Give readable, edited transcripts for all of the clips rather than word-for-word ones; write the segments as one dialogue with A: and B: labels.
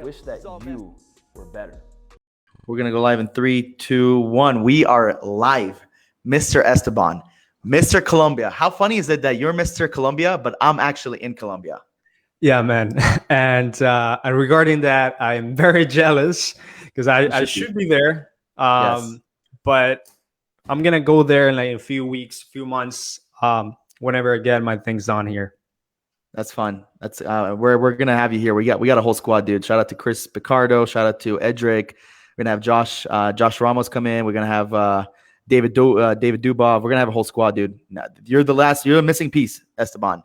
A: Wish that you were better. We're gonna go live in 3, 2, 1. We are live, Mr. Esteban, Mr. Colombia. How funny is it that you're Mr. Colombia, but I'm actually in Colombia?
B: Yeah, man. And regarding that, I'm very jealous because I should be there.
A: Yes.
B: But I'm gonna go there in like a few weeks, few months, whenever I get my things done here.
A: That's fun. That's we're gonna have you here. We got a whole squad, dude. Shout out to Chris Picardo. Shout out to Edric. We're gonna have Josh Ramos come in. We're gonna have David Dubov. We're gonna have a whole squad, dude. You're the missing piece, Esteban.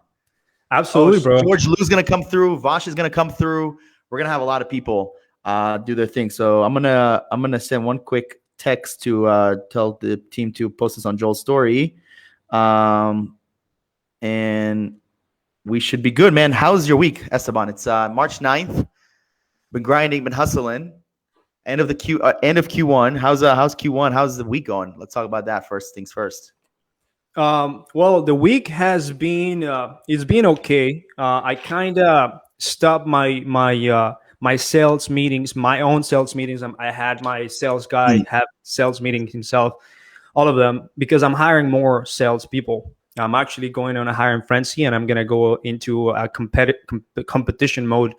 B: Absolutely, bro.
A: George Lou's gonna come through. Vosh is gonna come through. We're gonna have a lot of people do their thing. So I'm gonna send one quick text to tell the team to post this on Joel's story, and we should be good, man. How's your week, Esteban? It's March 9th. Been grinding, been hustling. End of Q1. How's Q1? How's the week going? Let's talk about that first things first.
B: Well, the week has been it's been okay. I kind of stopped my sales meetings, my own sales meetings. I had my sales guy have sales meetings himself, all of them, because I'm hiring more sales people. I'm actually going on a hiring frenzy, and I'm gonna go into a competition mode,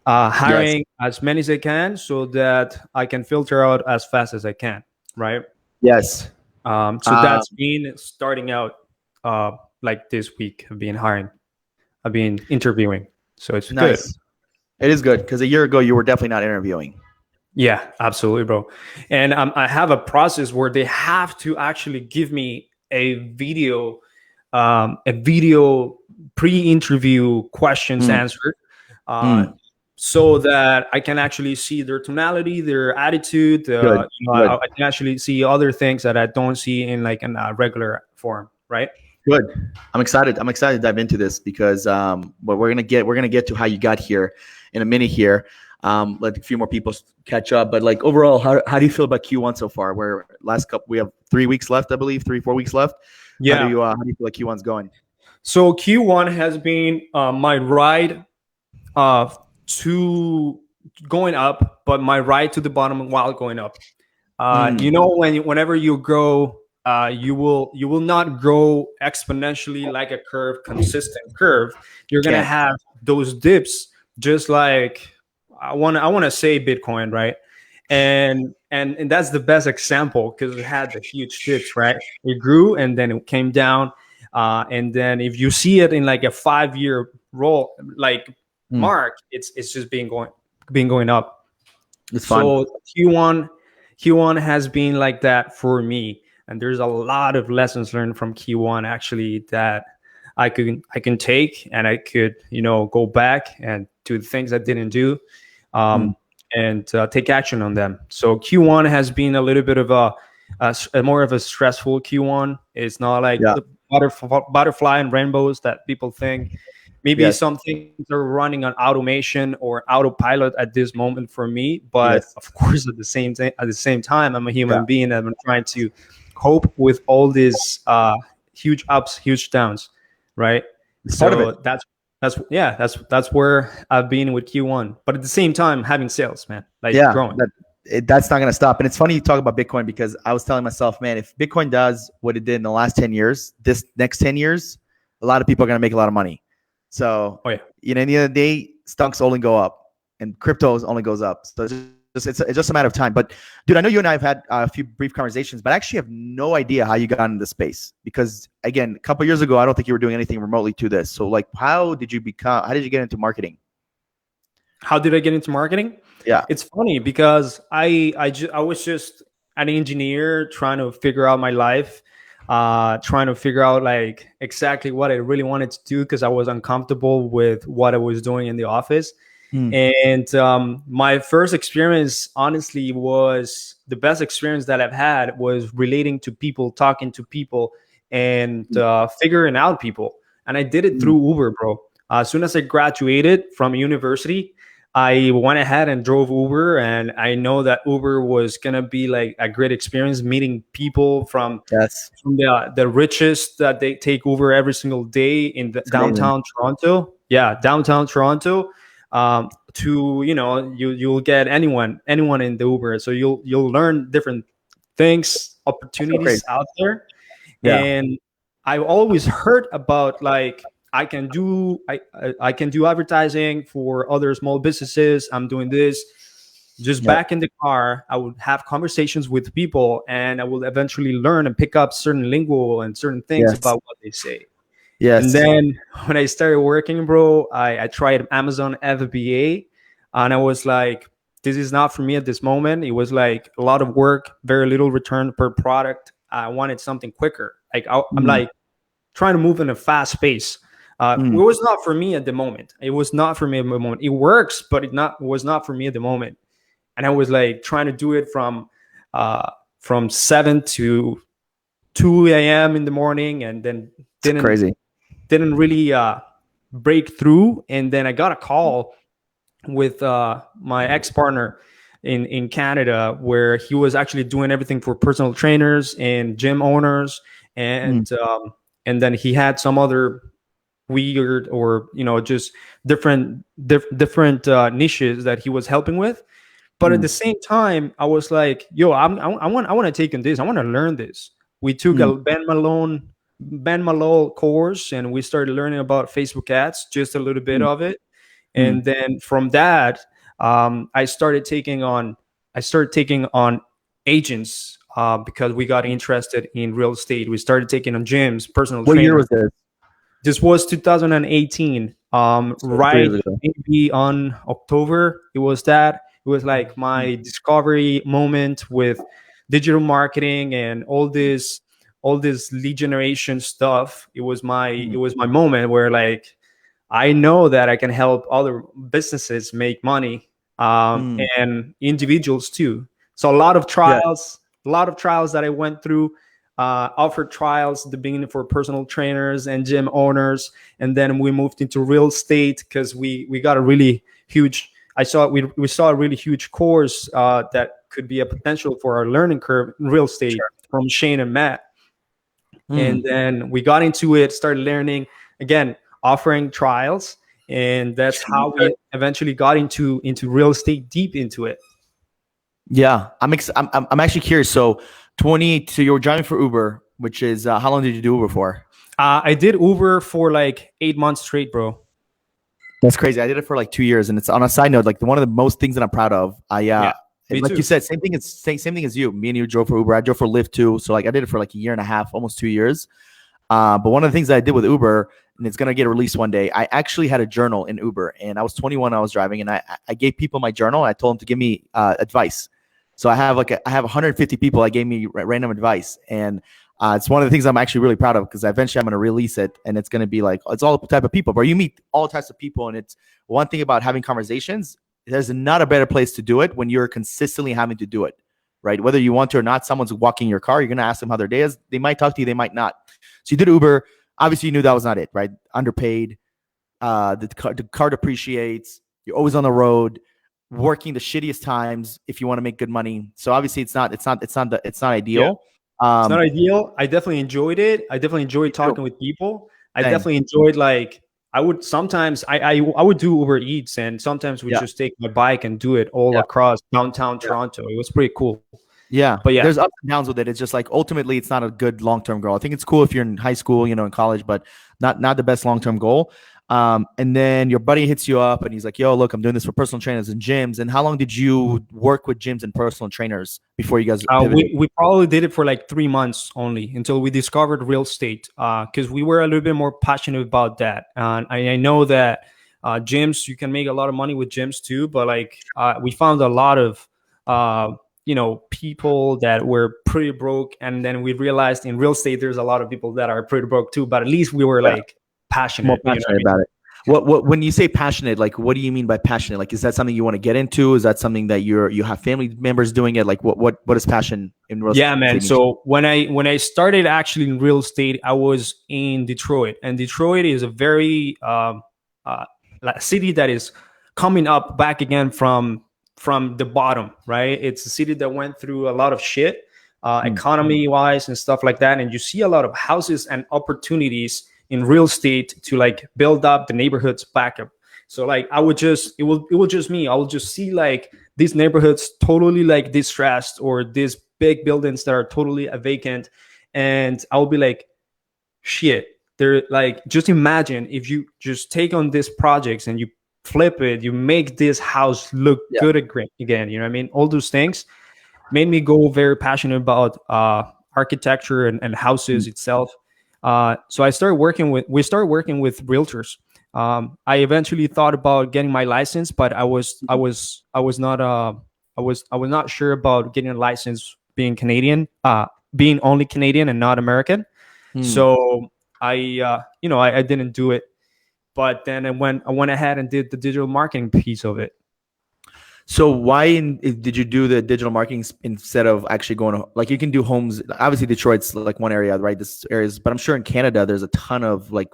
B: hiring as many as I can, so that I can filter out as fast as I can. Right?
A: Yes.
B: So that's been starting out like this week. I've been interviewing, so it's
A: nice.
B: good.
A: It is good because a year ago you were definitely not interviewing.
B: Yeah, absolutely, bro. And I have a process where they have to actually give me a video pre-interview questions answered, so that I can actually see their tonality, their attitude. I can actually see other things that I don't see in like in a regular form, right?
A: Good. I'm excited to dive into this because but we're gonna get to how you got here in a minute here. Let a few more people catch up. But like overall, how do you feel about Q1 so far? We have 3 weeks left, I believe, 4 weeks left.
B: Yeah.
A: How do you feel like Q1's going?
B: So Q1 has been my ride to going up, but my ride to the bottom while going up. You know, whenever you grow, you will not grow exponentially like a consistent curve. You're gonna have those dips, just like I want to say Bitcoin, right? And that's the best example because it had the huge dips, right? It grew and then it came down, and then if you see it in like a 5-year roll, like mark, it's just been going up.
A: It's fun.
B: So Q1 has been like that for me, and there's a lot of lessons learned from Q1 actually that I can take, and I could go back and do the things I didn't do, and take action on them. So Q1 has been a little bit of a more of a stressful Q1. It's not like the butterfly and rainbows that people think. Maybe some things are running on automation or autopilot at this moment for me, but of course at the same time, I'm a human being and I'm trying to cope with all these huge ups, huge downs, right?
A: It's part of it.
B: That's where I've been with Q1, but at the same time having sales, man, like growing.
A: That's not going to stop. And it's funny you talk about Bitcoin because I was telling myself, man, if Bitcoin does what it did in the last 10 years, this next 10 years, a lot of people are going to make a lot of money. So, in the end of the day, stocks only go up and cryptos only goes up. So it's just a matter of time. But dude, I know you and I have had a few brief conversations, but I actually have no idea how you got into this space because again, a couple of years ago, I don't think you were doing anything remotely to this. So like, how did you get into marketing?
B: How did I get into marketing?
A: Yeah.
B: It's funny because I was just an engineer trying to figure out my life, trying to figure out like exactly what I really wanted to do because I was uncomfortable with what I was doing in the office. And my first experience, honestly, was the best experience that I've had was relating to people, talking to people, and figuring out people. And I did it through Uber, bro. As soon as I graduated from university, I went ahead and drove Uber, and I know that Uber was gonna be like a great experience, meeting people from the richest that they take Uber every single day in the downtown Toronto. Yeah, downtown Toronto. To you'll get anyone in the Uber, so you'll learn different things, opportunities out there. Yeah. And I've always heard about like I can do advertising for other small businesses. I'm doing this. Just back in the car, I would have conversations with people, and I will eventually learn and pick up certain lingo and certain things about what they say. Yes. And then when I started working, bro, I tried Amazon FBA, and I was like, this is not for me at this moment. It was like a lot of work, very little return per product. I wanted something quicker. Like I'm like trying to move in a fast pace. It was not for me at the moment. It was not for me at the moment. It works, but was not for me at the moment. And I was like trying to do it from 7 to 2 a.m. in the morning, and then didn't really break through. And then I got a call with my ex-partner in Canada, where he was actually doing everything for personal trainers and gym owners, and then he had some other weird or just different niches that he was helping with. But at the same time, I was like, yo, I want to take on this. I want to learn this. We took a Ben Malone course, and we started learning about Facebook ads, just a little bit of it. And then from that, I started taking on agents because we got interested in real estate. We started taking on gyms, personal trainers.
A: What year was this?
B: This was 2018. Right, maybe on October. It was like my discovery moment with digital marketing and all this lead generation stuff. It was my moment where like I know that I can help other businesses make money, and individuals too. So a lot of trials that I went through. Offered trials at the beginning for personal trainers and gym owners, and then we moved into real estate because we got a really huge. We saw a really huge course that could be a potential for our learning curve in real estate from Shane and Matt. And then we got into it, started learning again, offering trials, and that's how we eventually got into real estate, deep into it.
A: Yeah, I'm actually curious. So you were driving for Uber, which is how long did you do Uber for?
B: I did Uber for like 8 months straight, bro.
A: That's crazy. I did it for like 2 years, and it's on a side note, like one of the most things that I'm proud of. Like too. You said, same thing as you. Me and you drove for Uber. I drove for Lyft too. So like I did it for like a year and a half, almost 2 years. But one of the things that I did with Uber, and it's gonna get released one day, I actually had a journal in Uber, and I was 21. I was driving, and I gave people my journal. I told them to give me advice. So I have 150 people that gave me random advice, and it's one of the things I'm actually really proud of because eventually I'm going to release it, and it's going to be like it's all type of people, but you meet all types of people, and it's one thing about having conversations. There's not a better place to do it when you're consistently having to do it, right? Whether you want to or not, someone's walking your car, you're going to ask them how their day is. They might talk to you, they might not. So you did Uber. Obviously, you knew that was not it, right? Underpaid. The car depreciates. You're always on the road, working the shittiest times if you want to make good money. So obviously it's not ideal.
B: Yeah. It's not ideal. I definitely enjoyed it. I definitely enjoyed talking with people. I definitely enjoyed like I would sometimes I would do Uber Eats, and sometimes we just take my bike and do it all across downtown Toronto. It was pretty cool.
A: Yeah. But there's ups and downs with it. It's just like ultimately it's not a good long-term goal. I think it's cool if you're in high school, in college, but not the best long-term goal. And then your buddy hits you up and he's like, yo, look, I'm doing this for personal trainers and gyms. And how long did you work with gyms and personal trainers before you guys
B: we probably did it for like 3 months only until we discovered real estate, because we were a little bit more passionate about that. And I know that gyms, you can make a lot of money with gyms too, but like we found a lot of people that were pretty broke, and then we realized in real estate there's a lot of people that are pretty broke too, but at least we were like passionate
A: about it. What when you say passionate, like what do you mean by passionate? Like, is that something you want to get into? Is that something that you have family members doing it? Like what is passion in real estate?
B: Yeah, man. So when I started actually in real estate, I was in Detroit, and Detroit is a very city that is coming up back again from the bottom, right? It's a city that went through a lot of shit, economy wise and stuff like that. And you see a lot of houses and opportunities in real estate to like build up the neighborhoods back up. So like I would just, it will just me. I will just see like these neighborhoods totally like distressed, or these big buildings that are totally vacant. And I'll be like, shit, they're like, just imagine if you just take on these projects and you flip it, you make this house look good again. You know what I mean? All those things made me go very passionate about architecture and houses itself. So we started working with realtors. I eventually thought about getting my license, but I was not sure about getting a license being Canadian, being only Canadian and not American. So I didn't do it. But then I went ahead and did the digital marketing piece of it.
A: So why did you do the digital marketing instead of actually going to, like, you can do homes? Obviously Detroit's like one area, right? This areas, but I'm sure in Canada there's a ton of like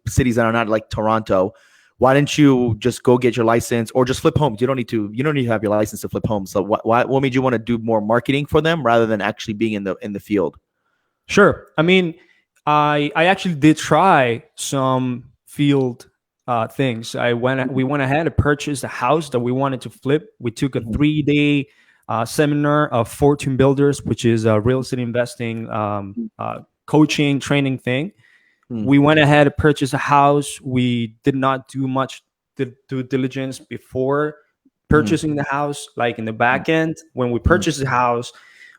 A: cities that are not like Toronto. Why didn't you just go get your license or just flip homes? You don't need to have your license to flip homes. So what made you want to do more marketing for them rather than actually being in the field?
B: Sure. I mean, I actually did try some field things. We went ahead and purchased a house that we wanted to flip. We took a 3-day seminar of Fortune Builders, which is a real estate investing coaching training thing. We went ahead and purchased a house. We did not do much due diligence before purchasing the house. Like in the back end, when we purchased the house,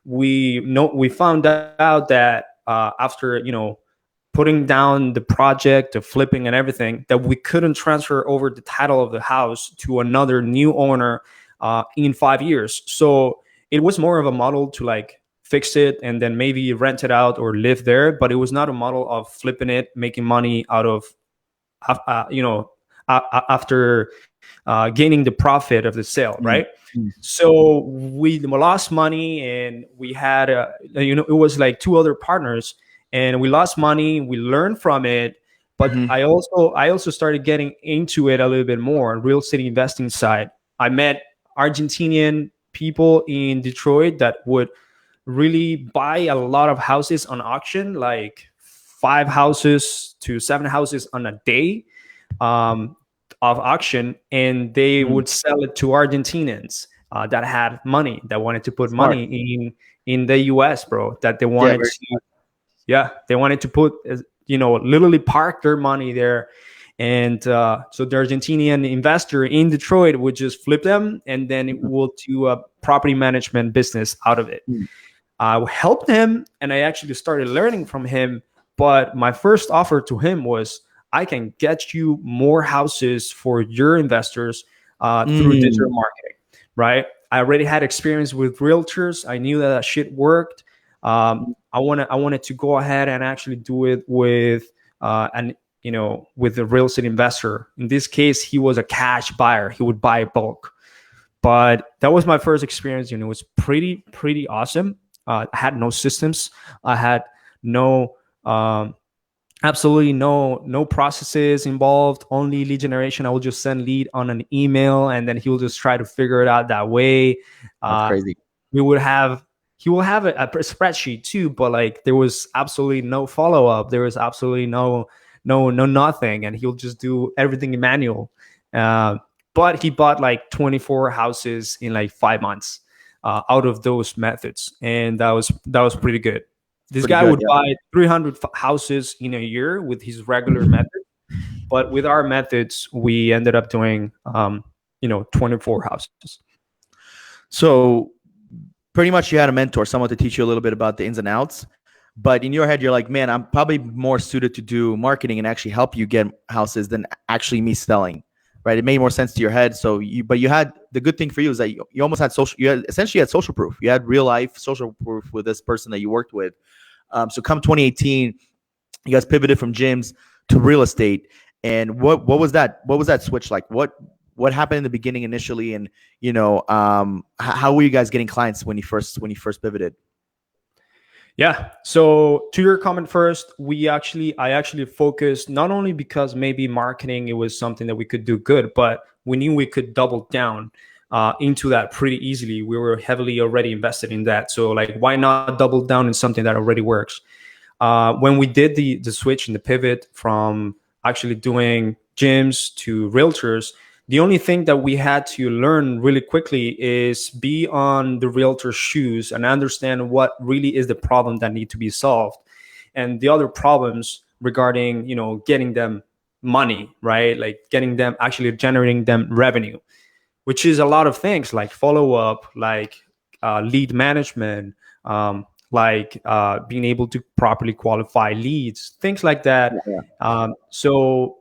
B: we found out that after putting down the project, the flipping and everything, that we couldn't transfer over the title of the house to another new owner in 5 years. So it was more of a model to like fix it and then maybe rent it out or live there. But it was not a model of flipping it, making money out of, after gaining the profit of the sale, right? So we lost money, and we had, it was like 2 other partners. And we lost money. We learned from it, but I also started getting into it a little bit more, real estate investing side. I met Argentinian people in Detroit that would really buy a lot of houses on auction, like 5 houses to 7 houses on a day of auction, and they would sell it to Argentinians that had money, that wanted to put money in the US, bro. That they wanted they wanted to put, literally park their money there. And so the Argentinian investor in Detroit would just flip them, and then it will do a property management business out of it. I helped him, and I actually started learning from him. But my first offer to him was, I can get you more houses for your investors through digital marketing, right? I already had experience with realtors. I knew that shit worked. I wanted to go ahead and actually do it with with a real estate investor. In this case, he was a cash buyer. He would buy bulk. But that was my first experience. It was pretty awesome. I had no systems. I had absolutely no processes involved. Only lead generation. I will just send lead on an email, and then he will just try to figure it out that way.
A: That's crazy.
B: He will have a spreadsheet too, but like there was absolutely no follow up. There was absolutely no nothing, and he'll just do everything manual. But he bought like 24 houses in like 5 months out of those methods, and that was pretty good. This guy would buy 300 houses in a year with his regular method, but with our methods, we ended up doing 24 houses.
A: So pretty much you had a mentor, someone to teach you a little bit about the ins and outs. But in your head, you're like, man, I'm probably more suited to do marketing and actually help you get houses than actually me selling, right? It made more sense to your head. So you had, the good thing for you is that you almost had essentially had social proof. You had real life social proof with this person that you worked with. So come 2018, you guys pivoted from gyms to real estate. And what was that? What was that switch like? What happened in the beginning initially? And, how were you guys getting clients when you first pivoted?
B: Yeah. So to your comment first, I actually focused not only because maybe marketing, it was something that we could do good, but we knew we could double down into that pretty easily. We were heavily already invested in that. So like, why not double down in something that already works? When we did the switch and the pivot from actually doing gyms to realtors, the only thing that we had to learn really quickly is be on the realtor's shoes and understand what really is the problem that need to be solved, and the other problems regarding, getting them money, right? Like getting them, actually generating them revenue, which is a lot of things like follow up, like lead management, being able to properly qualify leads, things like that. So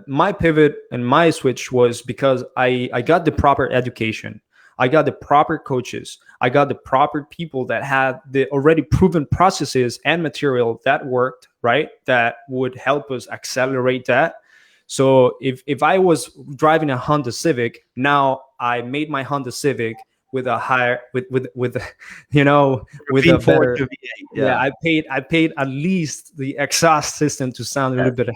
B: my pivot and my switch was because I got the proper education. I got the proper coaches. I got the proper people that had the already proven processes and material that worked, right? That would help us accelerate that. So if I was driving a Honda Civic, now I made my Honda Civic with a higher with with a better, I paid at least the exhaust system to sound a little bit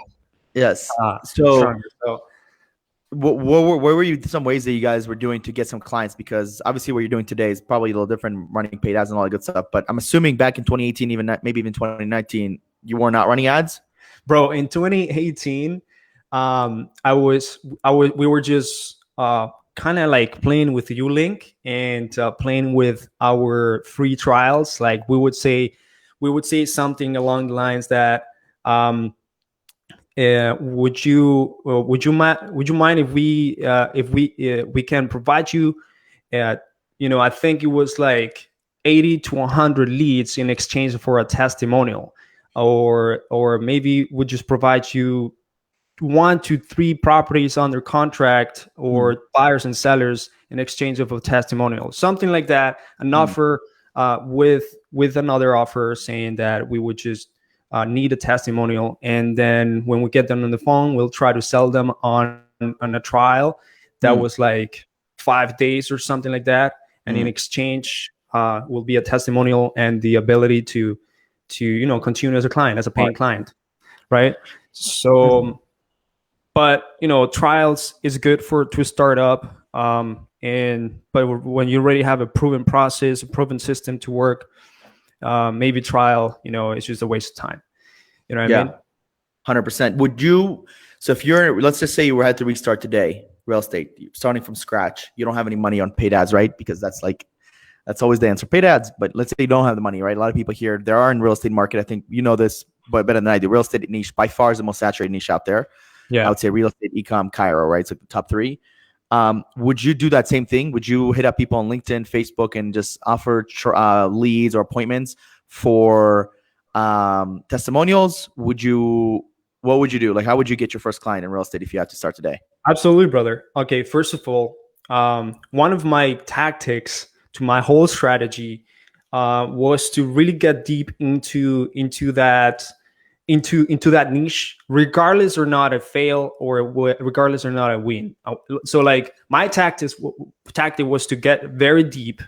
B: stronger. So
A: what were you some ways that you guys were doing to get some clients? Because obviously what you're doing today is probably a little different, running paid ads and all that good stuff, but I'm assuming back in 2018, maybe even 2019, you were not running ads.
B: Bro, in 2018, we were just kind of like playing with Ulink and playing with our free trials. Like we would say something along the lines that would you mind if we can provide you I think it was like 80 to 100 leads in exchange for a testimonial, or maybe we'll just provide you 1 to 3 properties under contract, or buyers and sellers in exchange of a testimonial, something like that. An offer with another offer saying that we would just need a testimonial, and then when we get them on the phone, we'll try to sell them on a trial that was like 5 days or something like that, and in exchange will be a testimonial and the ability to continue as a client, as a paying client, right? So but trials is good to start up, but when you already have a proven process, a proven system to work, maybe trial it's just a waste of time. You know what I mean?
A: 100%. Would you, so if let's just say you had to restart today, real estate, starting from scratch, you don't have any money on paid ads, right? Because that's always the answer, paid ads. But let's say you don't have the money, right? A lot of people here, there are in real estate market, I think this but better than I do. Real estate niche by far is the most saturated niche out there. I would say real estate, e-com, Cairo, right? So the top 3. Would you do that same thing? Would you hit up people on LinkedIn, Facebook, and just offer leads or appointments for testimonials? What would you do? Like, how would you get your first client in real estate if you had to start today?
B: Absolutely, brother. Okay, first of all, one of my tactics to my whole strategy was to really get deep into that niche, regardless or not a fail, or regardless or not a win. So like my tactic was to get very deep,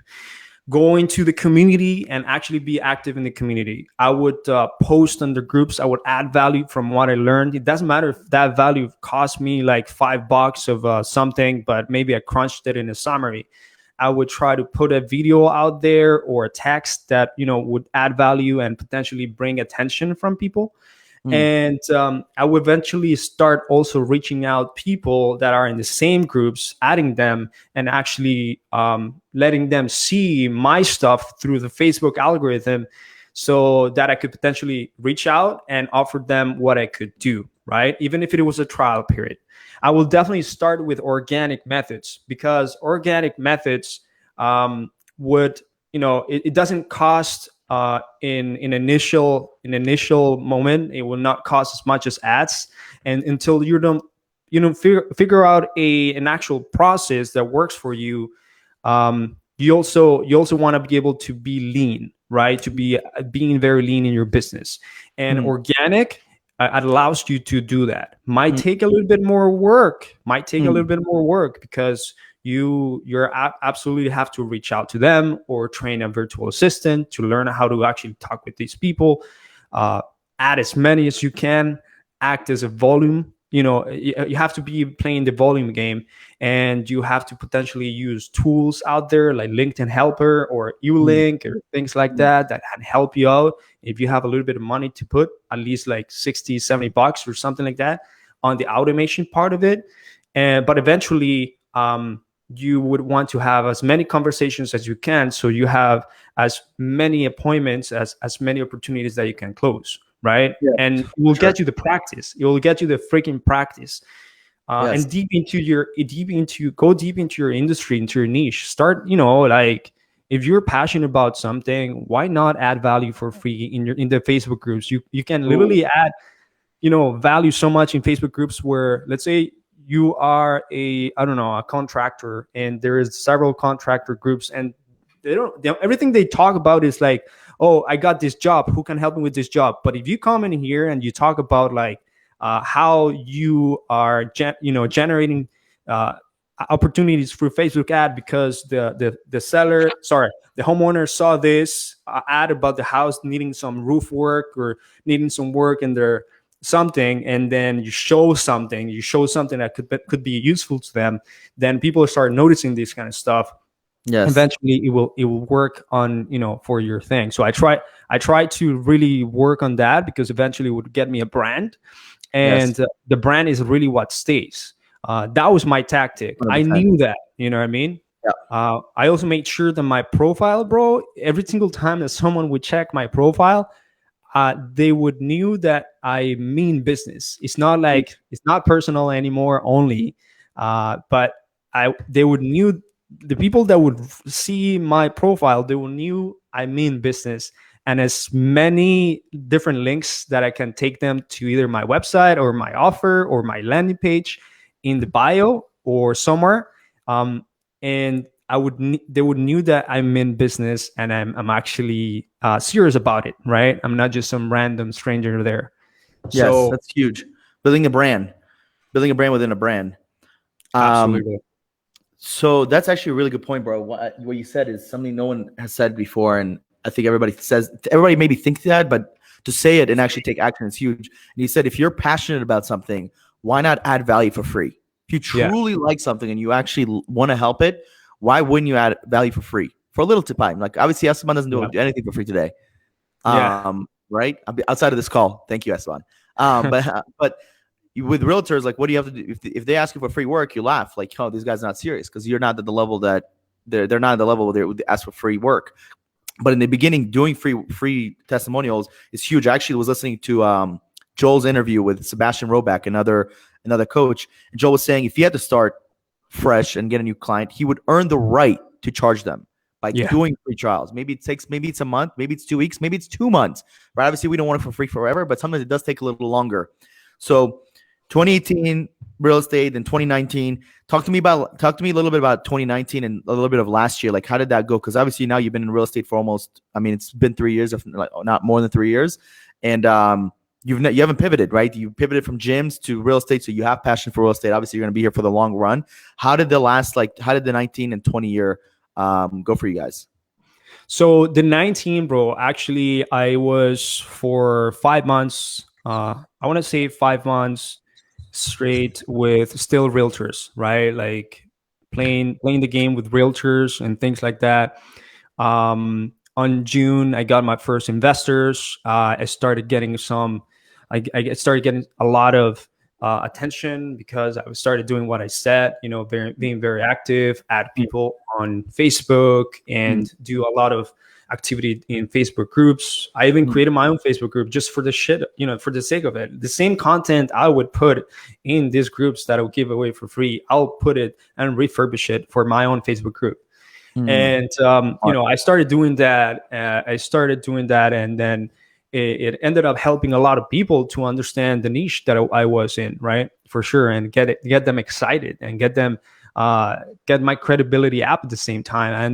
B: go into the community and actually be active in the community. I would post on the groups. I would add value from what I learned. It doesn't matter if that value cost me like $5 of something, but maybe I crunched it in a summary. I would try to put a video out there or a text that would add value and potentially bring attention from people. And I would eventually start also reaching out people that are in the same groups, adding them, and actually letting them see my stuff through the Facebook algorithm, so that I could potentially reach out and offer them what I could do, right? Even if it was a trial period. I will definitely start with organic methods, because organic methods would, it doesn't cost in initial moment. It will not cost as much as ads, and until you don't figure out an actual process that works for you. You also want to be able to be lean, right? To be being very lean in your business, and organic allows you to do that. Might take a little bit more work, because absolutely have to reach out to them or train a virtual assistant to learn how to actually talk with these people. Add as many as you can, act as a volume. You have to be playing the volume game, and you have to potentially use tools out there like LinkedIn Helper or Ulink or things like that can help you out. If you have a little bit of money to put, at least like 60, $70 or something like that on the automation part of it. But eventually, you would want to have as many conversations as you can, so you have as many appointments, as many opportunities that you can close, right? Yeah, and it will get you the practice. It will get you the freaking practice. And go deep into your industry, into your niche. Start, like, if you're passionate about something, why not add value for free in the Facebook groups? You can literally add, value so much in Facebook groups where, let's say you are a contractor, and there is several contractor groups, and everything they talk about is like, oh, I got this job, who can help me with this job? But if you come in here and you talk about like how you are generating opportunities through Facebook ad because the homeowner saw this ad about the house needing some roof work or needing some work in their something, and then you show something that could be useful to them, then people start noticing this kind of stuff. Yes. Eventually it will work on, for your thing. So I try to really work on that, because eventually it would get me a brand, and the brand is really what stays. That was my tactic. 100%. I knew that, you know what I mean? Yeah. I also made sure that my profile, bro, every single time that someone would check my profile, they would knew that I mean business. It's not like, it's not personal anymore only, but they would knew, the people that would see my profile, they will knew I mean business, and as many different links that I can take them to either my website or my offer or my landing page in the bio or somewhere. And they would knew that I'm in business, and I'm actually serious about it, right? I'm not just some random stranger there.
A: Yes, that's huge. Building a brand within a brand.
B: Absolutely.
A: So that's actually a really good point, bro. What you said is something no one has said before, and I think everybody maybe thinks that, but to say it and actually take action is huge. And you said, if you're passionate about something, why not add value for free? If you truly like something and you actually want to help it, why wouldn't you add value for free for a little time? Like, obviously, Esteban doesn't do anything for free today, right? Outside of this call, thank you, Esteban. But with realtors, like, what do you have to do? If they ask you for free work, you laugh like, oh, this guy's not serious, because you're not at the level that they're not at the level where they would ask for free work. But in the beginning, doing free testimonials is huge. I actually was listening to Joel's interview with Sebastian Roback, another coach, and Joel was saying if he had to start fresh and get a new client, he would earn the right to charge them by doing free trials. Maybe it's a month, maybe it's 2 weeks, maybe it's 2 months. Right? Obviously, we don't want it for free forever, but sometimes it does take a little longer. So 2018 real estate, and 2019. Talk to me a little bit about 2019 and a little bit of last year. Like, how did that go? Because obviously now you've been in real estate for almost, it's been 3 years, if not more than 3 years, and you haven't pivoted, right? You pivoted from gyms to real estate, so you have passion for real estate. Obviously, you're going to be here for the long run. How did the 19 and 20 year go for you guys?
B: So the 19, bro, actually, I was for 5 months. I want to say 5 months straight with still realtors, right? Like playing the game with realtors and things like that. On June, I got my first investors. I started getting I started getting a lot of attention because I started doing what I said, being very active, add people on Facebook, and do a lot of activity in Facebook groups. I even created my own Facebook group just for the for the sake of it. The same content I would put in these groups that I would give away for free, I'll put it and refurbish it for my own Facebook group. And I started doing that. And then it ended up helping a lot of people to understand the niche that I was in, right? For sure, and get them excited and get my credibility up at the same time. I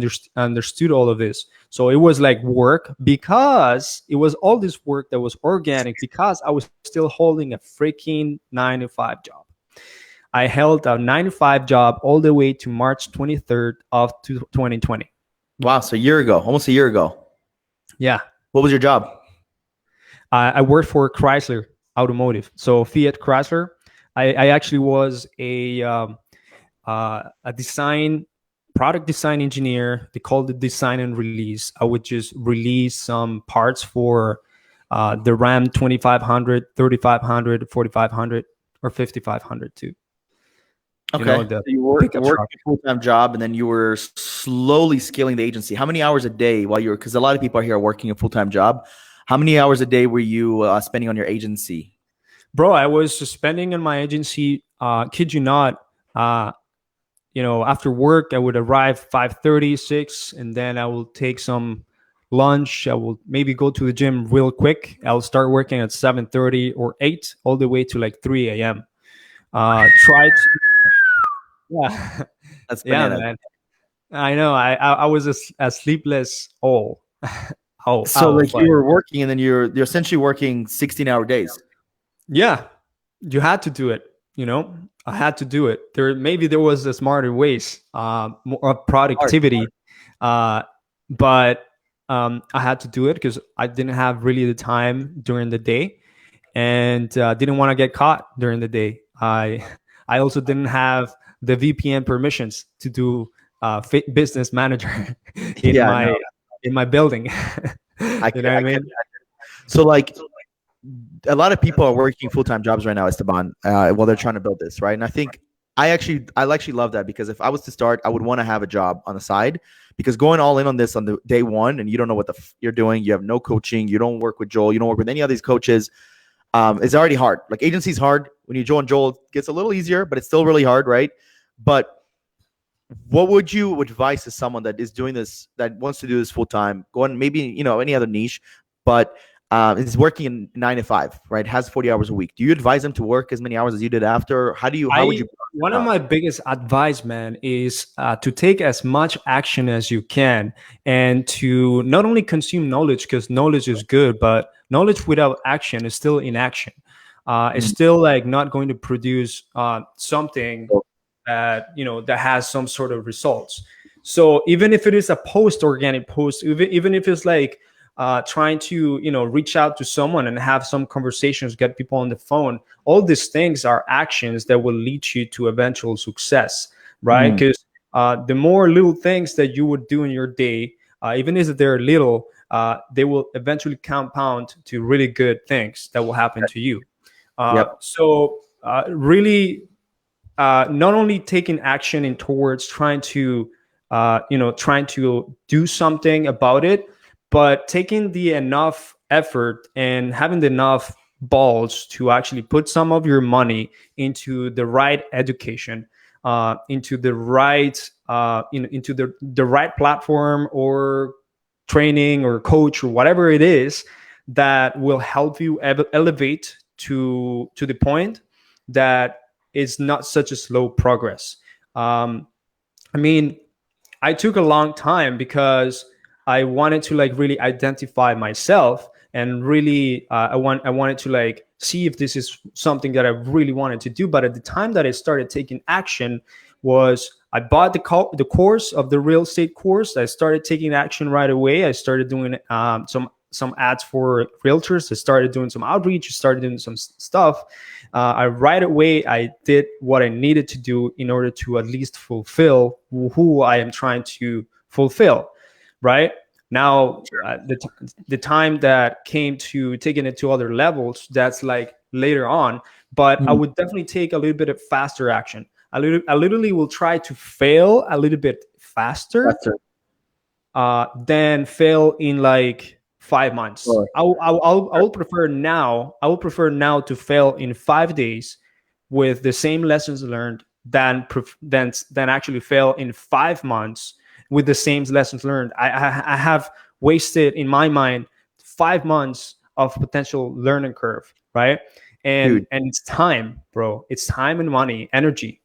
B: understood all of this. So it was like work, because it was all this work that was organic, because I was still holding a freaking 9-to-5 job. I held a 9 to 5 job all the way to March 23rd of 2020.
A: Wow. So a year ago, almost a year ago.
B: Yeah.
A: What was your job?
B: I worked for Chrysler Automotive. So Fiat Chrysler. I actually was a product design engineer. They called it design and release. I would just release some parts for the Ram 2500, 3500, 4500, or 5500 too.
A: Okay. So you worked a full-time job, and then you were slowly scaling the agency. How many hours a day while you were, because a lot of people are here working a full-time job. How many hours a day were you spending on your agency?
B: Bro, I was spending on my agency, kid you not, after work, I would arrive 5:30, 6, and then I will take some lunch. I will maybe go to the gym real quick. I'll start working at 7:30 or 8, all the way to like 3 a.m. Yeah,
A: that's
B: bananas. Man. I know. I was a sleepless owl.
A: You were working, and then you're essentially working 16-hour days.
B: Yeah, you had to do it. I had to do it. There was a smarter ways, more productivity, but I had to do it because I didn't have really the time during the day, and didn't want to get caught during the day. I also didn't have the VPN permissions to do business manager in my building. You know what I mean?
A: So like, a lot of people are working full-time jobs right now, Esteban, while they're trying to build this, right? And I think I actually love that, because if I was to start, I would want to have a job on the side, because going all in on this on the day one, and you don't know what you're doing, you have no coaching, you don't work with Joel, you don't work with any of these coaches, it's already hard. Like, agency's hard. When you join Joel, it gets a little easier, but it's still really hard, right? But what would you advise to someone that is doing this, that wants to do this full-time, going maybe, any other niche, but is working in 9 to 5, right? Has 40 hours a week. Do you advise them to work as many hours as you did after? How would you?
B: One of my biggest advice, man, is to take as much action as you can, and to not only consume knowledge, because knowledge is good, but knowledge without action is still inaction. It's still like not going to produce something that has some sort of results. So even if it is a organic post, even if it's like trying to reach out to someone and have some conversations, get people on the phone, all these things are actions that will lead you to eventual success, right? Because the more little things that you would do in your day, even if they're little, they will eventually compound to really good things that will happen to you. So really, not only taking action in towards trying to do something about it, but taking the enough effort and having the enough balls to actually put some of your money into the right education, into the right into the right platform or training or coach or whatever it is that will help you elevate to the point that it's not such a slow progress. I mean, I took a long time because I wanted to like really identify myself, and really I wanted to like see if this is something that I really wanted to do. But at the time that I started taking action was I bought the course of the real estate course. I started taking action right away. I started doing some ads for realtors. I started doing some outreach. I started doing some stuff. Right away, I did what I needed to do in order to at least fulfill who I am trying to fulfill. Right now, the time that came to taking it to other levels, that's like later on. But I would definitely take a little bit of faster action. I literally will try to fail a little bit faster than fail in like 5 months. Sure. I will prefer now. I will prefer now to fail in 5 days with the same lessons learned than actually fail in 5 months with the same lessons learned. I have wasted, in my mind, 5 months of potential learning curve, right? And it's time, bro. It's time and money, energy.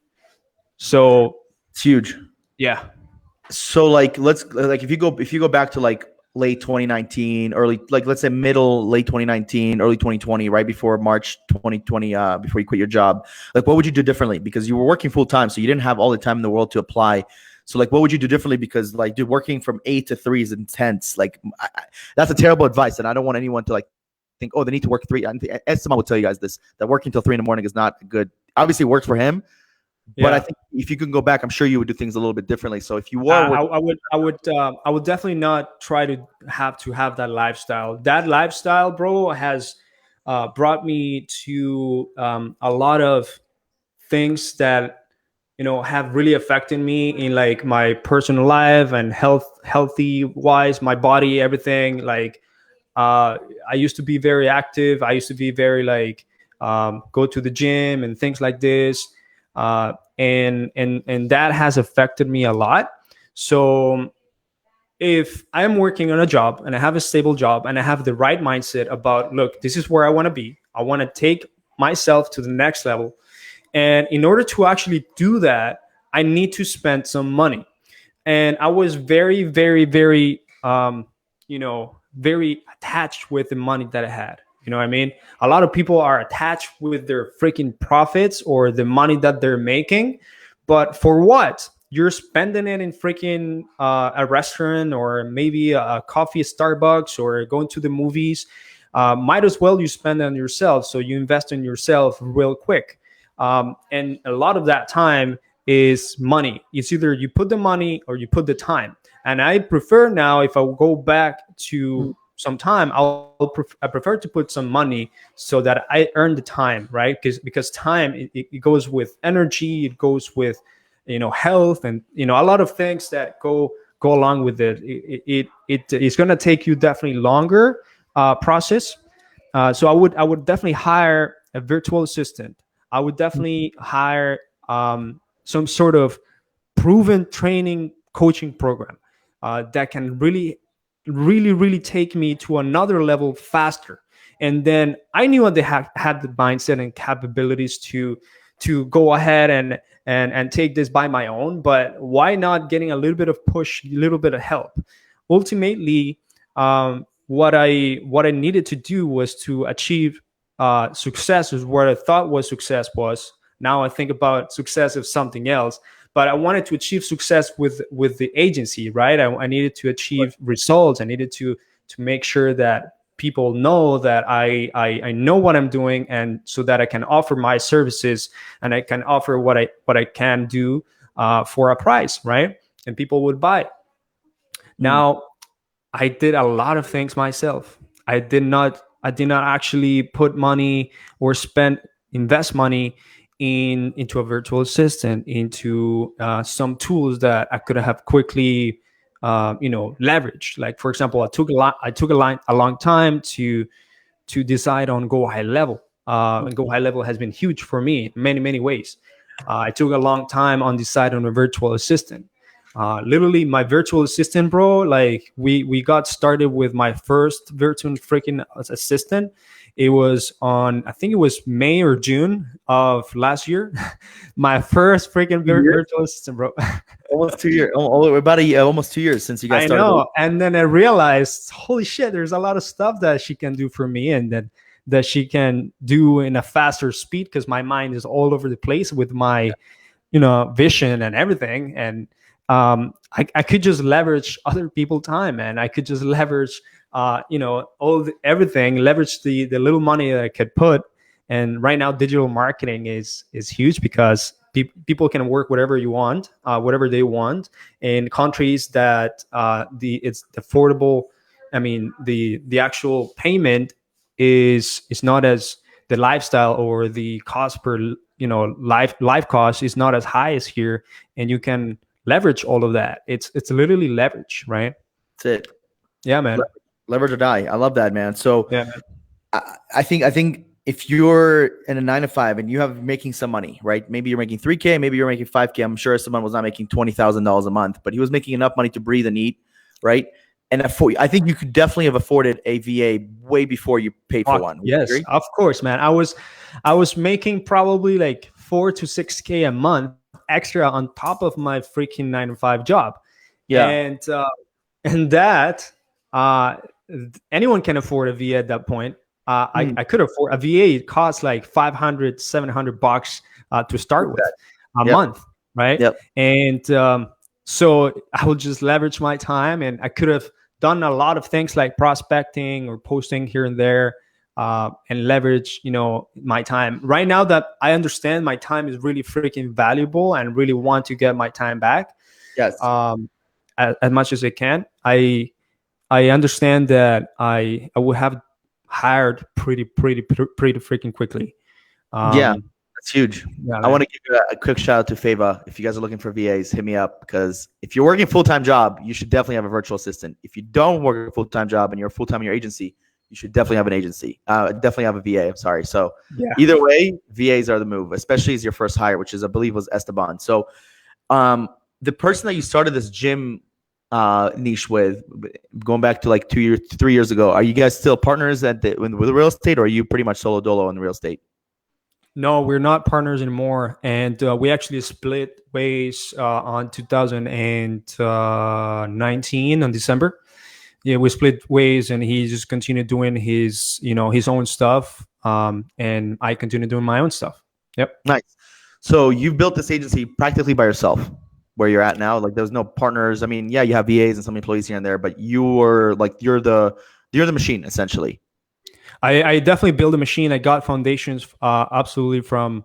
B: So
A: it's huge.
B: Yeah.
A: So like, if you go back to like late 2019, early, like let's say middle, late 2019, early 2020, right before March 2020, before you quit your job, like what would you do differently? Because you were working full time, so you didn't have all the time in the world to apply. So like, what would you do differently? Because like, dude, working from 8 to 3 is intense. Like that's a terrible advice. And I don't want anyone to like think, oh, they need to work 3. I think Esteban will tell you guys this, that working till 3 in the morning is not good. Obviously it works for him, but I think if you can go back, I'm sure you would do things a little bit differently. So if you were,
B: I would definitely not try to have that lifestyle. That lifestyle, bro, has brought me to a lot of things that have really affected me in like my personal life and healthy wise, my body, everything. Like I used to be very active. I used to be very like go to the gym and things like this. And that has affected me a lot. So if I'm working on a job and I have a stable job and I have the right mindset about, look, this is where I want to be. I want to take myself to the next level. And in order to actually do that, I need to spend some money. And I was very, very, very, very attached with the money that I had. You know what I mean? A lot of people are attached with their freaking profits or the money that they're making. But for what? You're spending it in freaking a restaurant or maybe a coffee at Starbucks or going to the movies. Might as well you spend it on yourself. So you invest in yourself real quick. And a lot of that time is money. It's either you put the money or you put the time. And I prefer now, if I go back to some time, I prefer to put some money so that I earn the time, right? Because time, it goes with energy, it goes with, health, and, a lot of things that go along with it. It's going to take you definitely longer process. So I would definitely hire a virtual assistant. I would definitely hire some sort of proven training coaching program that can really, really, really take me to another level faster. And then I knew they had the mindset and capabilities to go ahead and take this by my own. But why not getting a little bit of push, a little bit of help? Ultimately, what I needed to do was to achieve success is what I thought was success was. Now I think about success as something else, but I wanted to achieve success with the agency, right? I needed to achieve results. I needed to make sure that people know that I know what I'm doing, and so that I can offer my services and I can offer what I can do for a price, right? And people would buy. Now, I did a lot of things myself. I did not actually put money or invest money into a virtual assistant, into some tools that I could have quickly leveraged. Like, for example, I took a long time to decide on Go HighLevel. And Go HighLevel has been huge for me in many, many ways. I took a long time on decide on a virtual assistant. Literally my virtual assistant, bro, like we got started with my first virtual freaking assistant. It was on, I think it was May or June of last year. My first freaking virtual assistant, bro.
A: Almost 2 years. About almost 2 years since you guys started.
B: I know. And then I realized, holy shit, there's a lot of stuff that she can do for me, and that she can do in a faster speed, because my mind is all over the place with my vision and everything. And I could just leverage other people's time, and I could just leverage everything, leverage the little money that I could put. And right now digital marketing is huge, because people can work whatever you want, whatever they want, in countries that it's affordable. I mean, the actual payment is not as, the lifestyle or the cost per life cost is not as high as here, and you can leverage all of that. It's literally leverage, right?
A: That's it.
B: Yeah, man.
A: Leverage or die. I love that, man. So
B: yeah, man.
A: I think if you're in a 9 to 5 and you have making some money, right? Maybe you're making $3K, maybe you're making $5K. I'm sure someone was not making $20,000 a month, but he was making enough money to breathe and eat, right? And I think you could definitely have afforded a VA way before you paid for one.
B: Yes, of course, man. I was making probably like $4 to $6K a month extra on top of my freaking 9 to 5 job.
A: Yeah.
B: And that anyone can afford a VA at that point. I could afford a VA. It costs like $500, $700 to start with a month, right?
A: Yep.
B: And so I will just leverage my time, and I could have done a lot of things like prospecting or posting here and there, and leverage, my time. Right now that I understand my time is really freaking valuable and really want to get my time back,
A: yes,
B: as much as I can, I understand that I would have hired pretty freaking quickly.
A: That's huge. Yeah, I want to give you a quick shout out to Fava. If you guys are looking for VAs, hit me up, because if you're working a full-time job, you should definitely have a virtual assistant. If you don't work a full-time job and you're full-time in your agency, you should definitely have an agency. Definitely have a VA. I'm sorry. So either way, VAs are the move, especially as your first hire, which is, I believe, was Esteban. So the person that you started this gym niche with, going back to like 3 years ago, are you guys still partners with the real estate, or are you pretty much solo dolo in the real estate?
B: No, we're not partners anymore, and we actually split ways on 2019 on December. Yeah, we split ways, and he just continued doing his own stuff, and I continued doing my own stuff. Yep.
A: Nice. So you've built this agency practically by yourself, where you're at now. Like, there's no partners. I mean, yeah, you have VAs and some employees here and there, but you're the machine, essentially.
B: I definitely built a machine. I got foundations absolutely from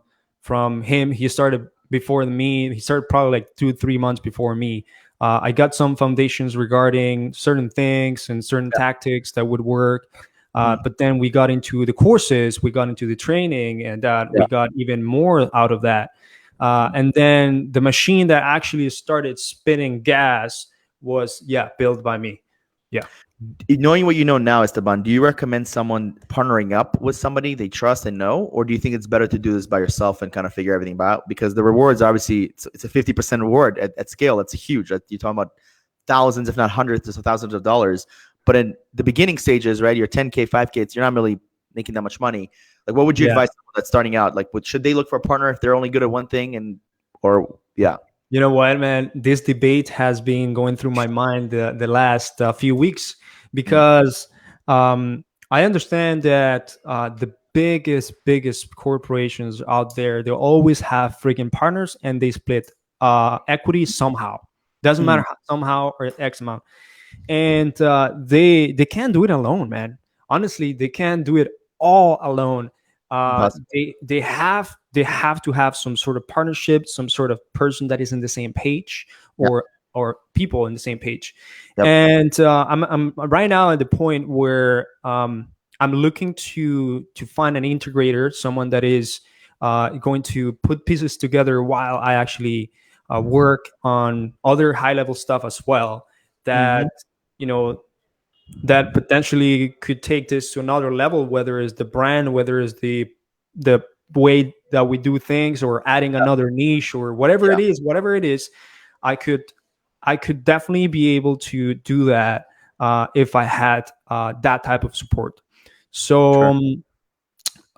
B: him. He started before me. He started probably like 2-3 months before me. I got some foundations regarding certain things and certain tactics that would work. But then we got into the courses, we got into the training, and we got even more out of that. And then the machine that actually started spinning gas was built by me. Yeah.
A: Knowing what you know now, Esteban, do you recommend someone partnering up with somebody they trust and know, or do you think it's better to do this by yourself and kind of figure everything out? Because the rewards, obviously, it's a 50% reward at scale. That's huge. You're talking about thousands, if not hundreds of thousands of dollars. But in the beginning stages, right, you're 10K, 5K, you're not really making that much money. Like, what would you advise someone that's starting out? Like, should they look for a partner if they're only good at one thing? You
B: know what, man? This debate has been going through my mind the last few weeks, because I understand that the biggest corporations out there, they always have freaking partners, and they split equity somehow. Doesn't matter how, somehow or X amount. And they can't do it alone, man. Honestly, they can't do it all alone. They have to have some sort of partnership, some sort of person that is in the same page, or people in the same page. And I'm right now at the point where I'm looking to find an integrator, someone that is going to put pieces together while I actually work on other high level stuff as well, that that potentially could take this to another level, whether it's the brand, whether it's the way that we do things, or adding another niche, or whatever it is. I could definitely be able to do that if I had that type of support. So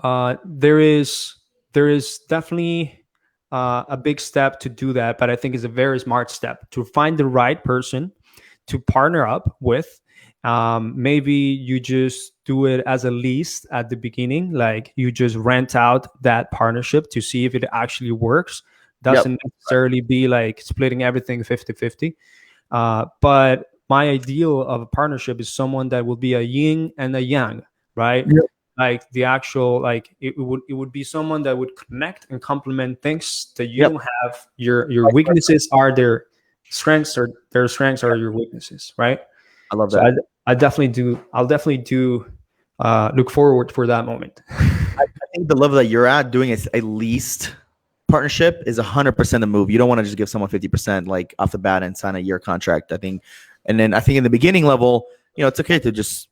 B: there is definitely a big step to do that, but I think it's a very smart step to find the right person to partner up with. Maybe you just do it as a lease at the beginning, like you just rent out that partnership to see if it actually works. Doesn't necessarily be like splitting everything 50-50. But my ideal of a partnership is someone that will be a yin and a yang, right? Like the actual, like it would be someone that would connect and complement things that you don't have. Your weaknesses are their strengths, or their strengths are your weaknesses, right?
A: I love that.
B: So I'll definitely do look forward for that moment.
A: I think the level that you're at, doing a leased partnership is 100% the move. You don't want to just give someone 50% like off the bat and sign a year contract, I think. And then I think in the beginning level, it's okay to just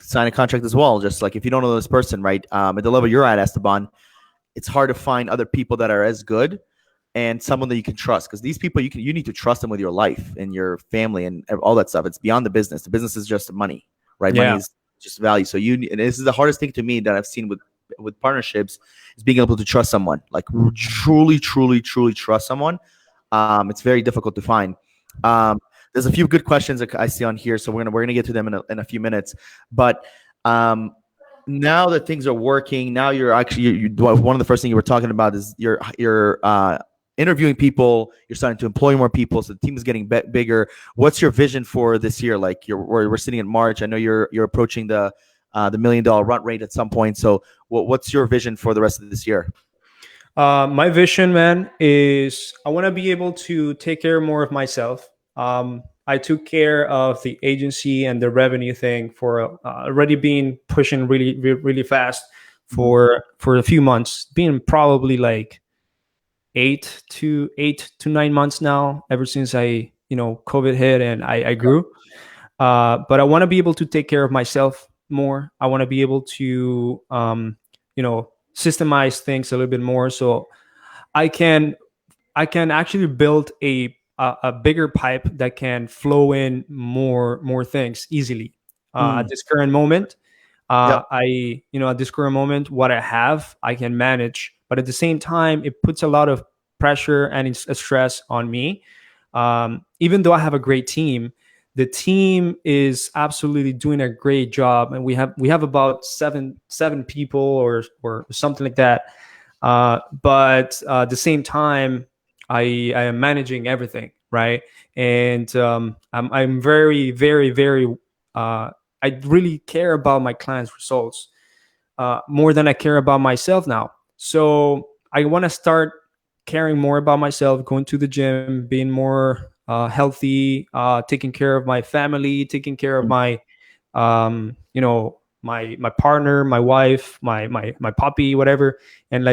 A: sign a contract as well. Just like if you don't know this person, right? At the level you're at, Esteban, it's hard to find other people that are as good and someone that you can trust, because these people, you need to trust them with your life and your family and all that stuff. It's beyond the business. The business is just money, right? Money is just value. So and this is the hardest thing to me that I've seen with partnerships, is being able to trust someone, like truly trust someone. It's very difficult to find. There's a few good questions that I see on here, so we're gonna get to them in a few minutes. But now that things are working, now you're actually one of the first things you were talking about is you're interviewing people. You're starting to employ more people, so the team is getting bigger. What's your vision for this year? Like we're sitting in March. I know you're approaching the $1 million run rate at some point. So what's your vision for the rest of this year?
B: My vision, man, is I want to be able to take care more of myself. I took care of the agency and the revenue thing for already being pushing really fast for a few months, being probably like 8 to 9 months now, ever since COVID hit and I grew. But I want to be able to take care of myself more. I want to be able to systemize things a little bit more, so I can actually build a bigger pipe that can flow in more things easily. At this current moment, at this current moment, what I have, I can manage, but at the same time, it puts a lot of pressure and it's a stress on me. Even though I have a great team, the team is absolutely doing a great job, and we have about seven people or something like that. But at the same time, I am managing everything, right? And I'm very, very, very. I really care about my clients' results more than I care about myself now. So I want to start caring more about myself, going to the gym, being more healthy, taking care of my family, taking care of my my partner, my wife, my puppy, whatever, and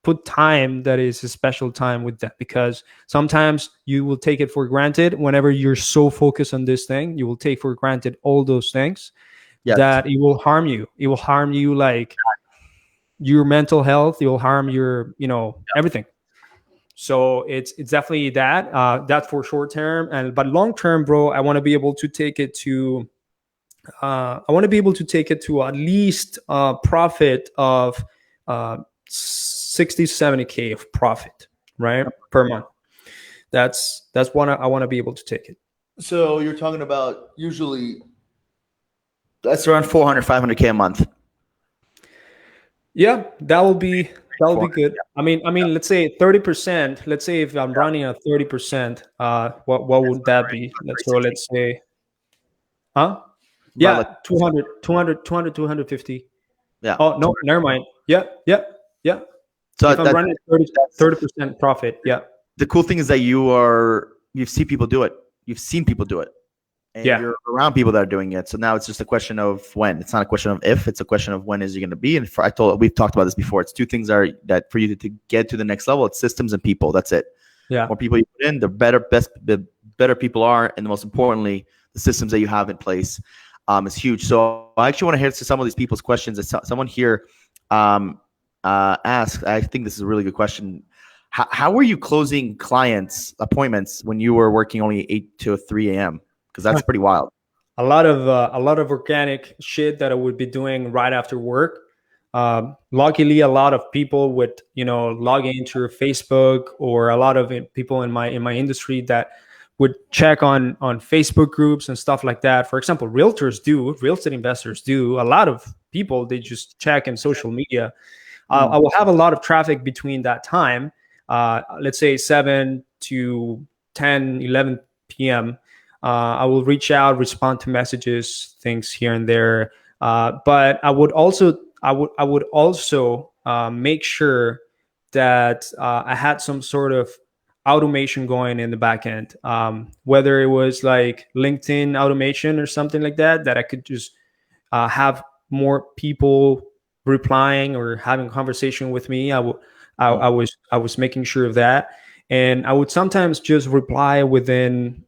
B: put time that is a special time with that, because sometimes you will take it for granted. Whenever you're so focused on this thing, you will take for granted all those things. That it will harm you. It will harm you, like your mental health. It will harm your everything. So it's definitely that. That's for short term, but long term, bro, I want to be able to take it to at least a profit of 60 70K of profit, right, per month. That's what I want to be able to take it.
A: So you're talking about usually that's around 400 500K a month.
B: Yeah, that will be good. I mean, let's say 30%. Let's say if I'm running at 30%, what would that be? Let's say, huh? Yeah, like 200, 250.
A: Yeah.
B: Oh, no, never mind. Yeah. So if I'm running 30% profit, yeah.
A: The cool thing is that you've seen people do it. You've seen people do it. And you're around people that are doing it. So now it's just a question of when. It's not a question of if, it's a question of when is it going to be. And we've talked about this before. It's two things that for you to get to the next level, it's systems and people. That's it.
B: Yeah.
A: The more people you put in, the better people are. And the most importantly, the systems that you have in place is huge. So I actually want to answer some of these people's questions. Someone here asked, I think this is a really good question. How were you closing clients' appointments when you were working only 8 to 3 a.m.? Because that's pretty wild.
B: A lot of organic shit that I would be doing right after work. Luckily, a lot of people would log into Facebook, or a lot of people in my industry that would check on Facebook groups and stuff like that. For example, realtors do, real estate investors do. A lot of people, they just check in social media. I will have a lot of traffic between that time. Let's say 7 to 10, 11 p.m. I will reach out, respond to messages, things here and there. But I would also make sure that I had some sort of automation going in the back end, whether it was like LinkedIn automation or something like that I could just have more people replying or having a conversation with me. I was making sure of that, and I would sometimes just reply within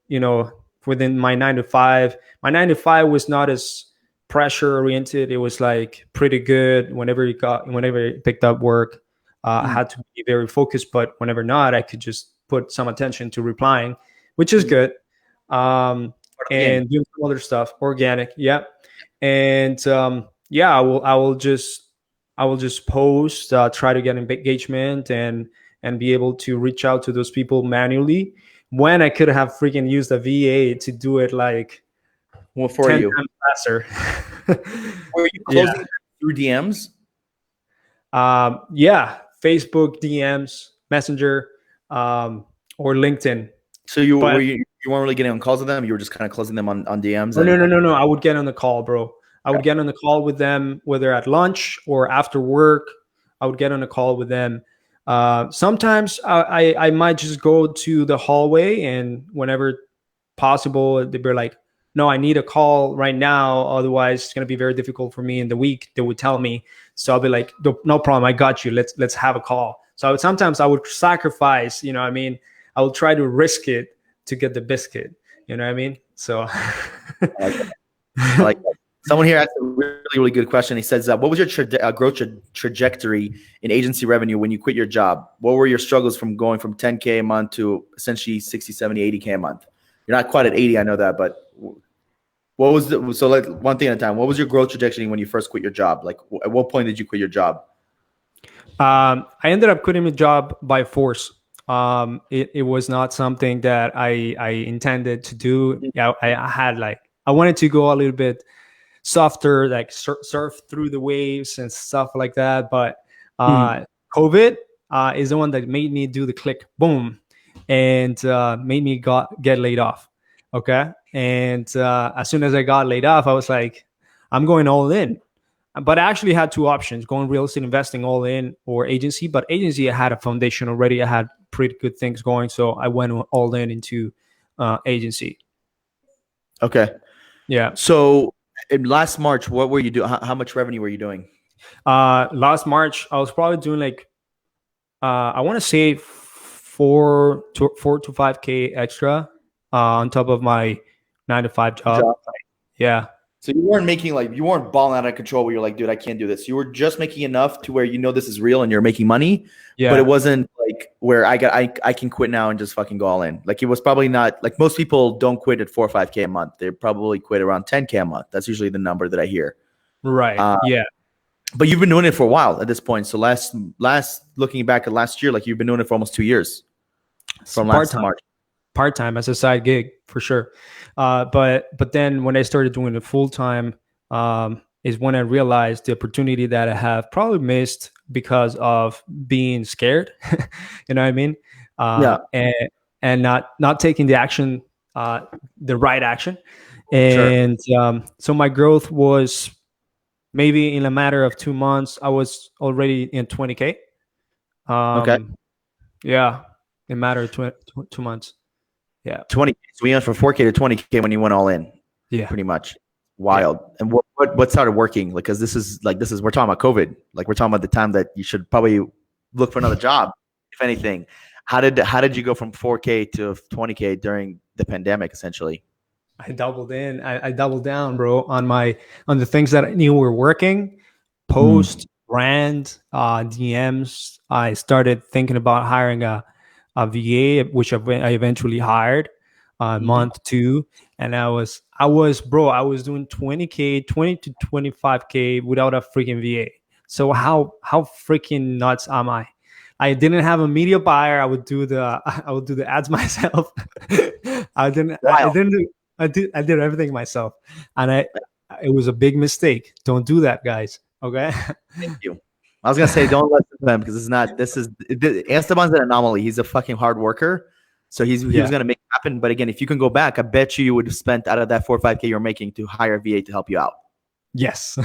B: my 9 to 5. My 9 to 5 was not as pressure oriented. It was like pretty good. Whenever it picked up work, I had to be very focused. But whenever not, I could just put some attention to replying, which is good. And doing some other stuff, organic, yeah. And I will just post, try to get engagement and be able to reach out to those people manually. when I could have freaking used a VA to do it like
A: for
B: 10
A: you
B: times faster.
A: Were you closing through DMs?
B: Yeah, Facebook DMs, Messenger, or LinkedIn.
A: So you weren't really getting on calls with them. You were just kind of closing them on DMs.
B: No. I would get on the call, bro. I would get on the call with them, whether at lunch or after work. I would get on a call with them. Sometimes I might just go to the hallway, and whenever possible, they'd be like, no, I need a call right now. Otherwise, it's going to be very difficult for me in the week. They would tell me. So I'll be like, no problem. I got you. Let's have a call. So sometimes I would sacrifice, I mean, I would try to risk it to get the biscuit. You know what I mean? So
A: I like that. Someone here asked a really, really good question. He says, what was your growth trajectory in agency revenue when you quit your job? What were your struggles from going from 10K a month to essentially 60, 70, 80K a month? You're not quite at 80, I know that, but what was so like one thing at a time, what was your growth trajectory when you first quit your job? Like at what point did you quit your job?
B: I ended up quitting the job by force. It was not something that I intended to do. Yeah, I had I wanted to go a little bit softer, like surf through the waves and stuff like that. But COVID is the one that made me do the click, boom, and made me get laid off. Okay, and as soon as I got laid off, I was like, I'm going all in. But I actually had two options: going real estate investing all in, or agency. But agency, I had a foundation already. I had pretty good things going, so I went all in into agency.
A: Okay.
B: Yeah.
A: So in last March, what were you doing? How much revenue were you doing?
B: Last March, I was probably doing I want to say 4 to 5K extra on top of my 9 to 5 job. Yeah.
A: So you weren't making you weren't balling out of control where you're like, dude, I can't do this. You were just making enough to where this is real and you're making money. Yeah. But it wasn't like where I can quit now and just fucking go all in. Like it was probably not like most people don't quit at 4 or 5K a month. They probably quit around 10K a month. That's usually the number that I hear.
B: Right. Yeah.
A: But you've been doing it for a while at this point. So last looking back at last year, like you've been doing it for almost 2 years. From last March.
B: Part-time as a side gig for sure. But then when I started doing it full-time, is when I realized the opportunity that I have probably missed because of being scared. You know what I mean? Yeah. And not taking the action, the right action. And so my growth was maybe in a matter of 2 months, I was already in 20K. Okay. Yeah. In a matter of 2 months. Yeah.
A: 20. So we went from 4K to 20K when you went all in.
B: Yeah.
A: Pretty much. Wild. Yeah. And what started working? Like, cause this is we're talking about COVID. Like we're talking about the time that you should probably look for another job, if anything. How did you go from 4K to 20K during the pandemic, essentially?
B: I doubled in. I doubled down, bro, on the things that I knew were working. Post, brand, DMs. I started thinking about hiring a VA, which I eventually hired month 2. And I was doing 20K, 20 to 25K without a freaking VA. So how freaking nuts am I? I didn't have a media buyer. I would do the ads myself. I did everything myself. And it was a big mistake. Don't do that, guys. Okay.
A: Thank you. I was gonna say don't listen to them because Esteban's an anomaly. He's a fucking hard worker, so he was gonna make it happen. But again, if you can go back, I bet you would have spent out of that 4 or 5K you're making to hire a VA to help you out.
B: Yes,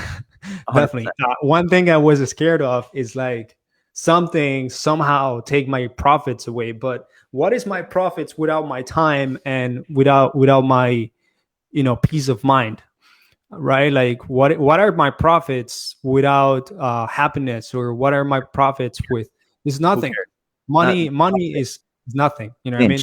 B: definitely. One thing I was scared of is like something somehow take my profits away. But what is my profits without my time and without my peace of mind? Right? Like what are my profits without happiness, or what are my profits with? It's nothing. Money is nothing. You know what I mean?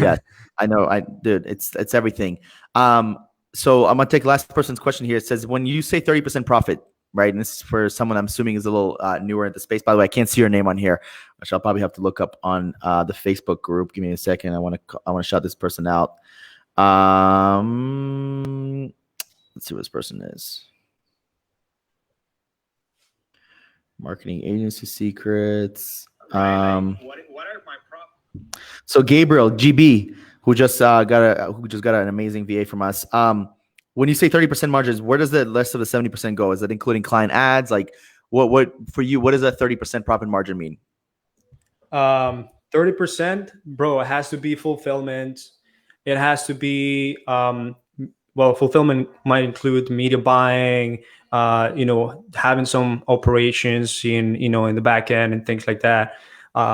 A: Yeah, I know. Dude, it's everything. So I'm gonna take the last person's question here. It says, when you say 30% profit, right? And this is for someone I'm assuming is a little newer in the space. By the way, I can't see your name on here, which I'll probably have to look up on the Facebook group. Give me a second. I want to shout this person out. Let's see what this person is. Marketing agency secrets. What are my So Gabriel GB, who just got an amazing VA from us. When you say 30% margins, where does the rest of the 70% go? Is that including client ads? Like what for you? What does a 30% profit margin mean?
B: 30%, bro. It has to be fulfillment. It has to be fulfillment might include media buying, having some operations in the back end and things like that.